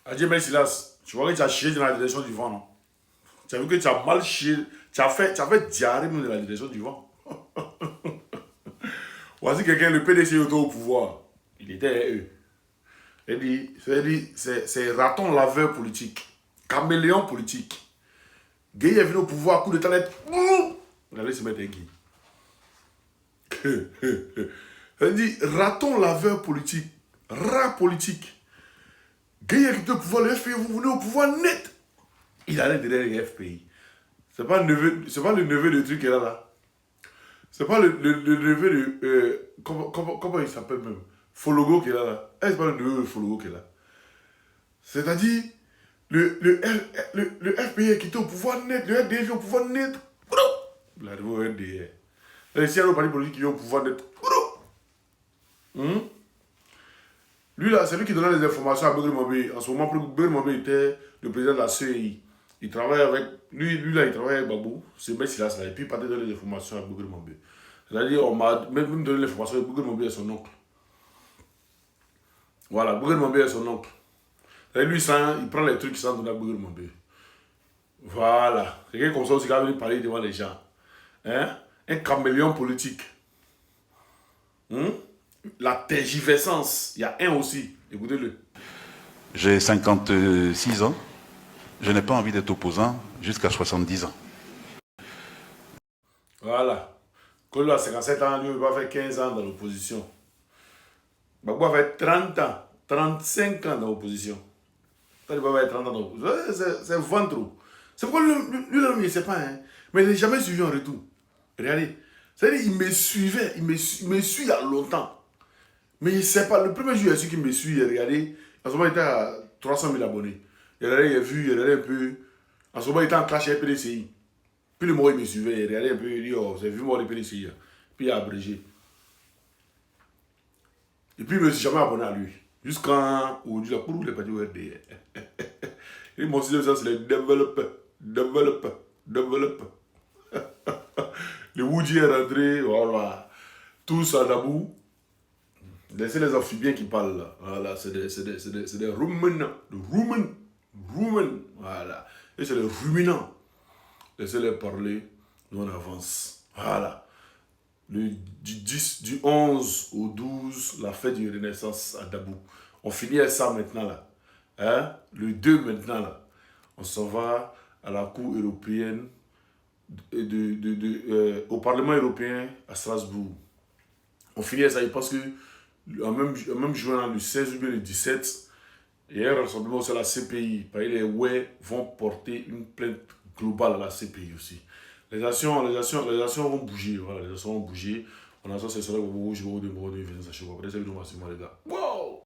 Adieu, mais Silas, tu vois que tu as chié dans la direction du vent, non? Tu as vu que tu as mal chié, tu as fait diarrhée même dans la direction du vent. Voici quelqu'un, le PDC était au pouvoir. Il était eux. C'est raton laveur politique, caméléon politique. Gay est venu au pouvoir, coup de talent. Il allait se mettre un gay. Elle dit raton laveur politique, rat politique. Gay est venu au pouvoir, le FPI, vous venez au pouvoir net. Il allait derrière les FPI. C'est pas le neveu de truc qui est là. C'est pas le neveu de. Comment il s'appelle même? Fologo qui est là. C'est pas le neveu de Fologo qui est là. C'est-à-dire, le FPI qui était au pouvoir net, le RDF au pouvoir net. Il arrive au RDF. Et si il y a le parti politique qui est au pouvoir net. Lui là, c'est lui qui donnait les informations à Begré Mobé. En ce moment, Begré Mobé était le président de la CEI. Il travaille avec. Lui là, il travaille avec Babou. C'est Messilas là. Et puis il partait donner les informations à Begré Mobé. C'est-à-dire, on m'a même donné l'information que Begré Mobé est son oncle. Voilà, Begré Mobé est son oncle. Et lui, ça, il prend les trucs qui sont donnés à Begré Mobé. Voilà. C'est quelqu'un comme ça aussi qui va venir parler devant les gens. Hein? Un caméléon politique. La tergiversance. Il y a un aussi. Écoutez-le. J'ai 56 ans. Je n'ai pas envie d'être opposant jusqu'à 70 ans. Voilà. Quand lui a 57 ans, lui, il va faire 15 ans dans l'opposition. Babou va faire 30 ans, 35 ans dans l'opposition. Il va faire 30 ans dans l'opposition. C'est ventre. C'est pourquoi lui, il ne sait pas. Hein. Mais il n'a jamais suivi en retour. Regardez. C'est-à-dire qu'il me suivait. Il me suit il y a longtemps. Mais il ne sait pas. Le premier jour, il a su qu'il me suit. Regardez. En ce moment, il était à 300 000 abonnés. Il a vu, il a un peu. En ce moment, il était en clash avec PDCI. Puis le mois, il me suivait. Il regardait un peu. Il dit, oh, vous avez vu moi le PDCI. Puis il a abrégé. Et puis, il ne me suis jamais abonné à lui. Jusqu'à aujourd'hui, la cour, il est parti au RDR. Et mon sixième ça, c'est les développeurs. Le Woody est rentré, voilà. Tous à Dabou. Laissez les amphibiens qui parlent là. Voilà, c'est des ruminants. Voilà. Et c'est les ruminants. Laissez-les parler. Nous on avance. Voilà. Du 11 au 12, la fête d'une renaissance à Dabou. On finit avec ça maintenant là. Hein? Le 2 maintenant là. On s'en va à la Cour européenne, au Parlement européen à Strasbourg. On finit avec ça parce que en même jour, le 16 ou bien le 17, il y a un rassemblement sur la CPI. Les ouais vont porter une plainte globale à la CPI aussi. Les actions vont bouger. Voilà, les actions vont bouger. On a ça, c'est ça, les gars. Wow!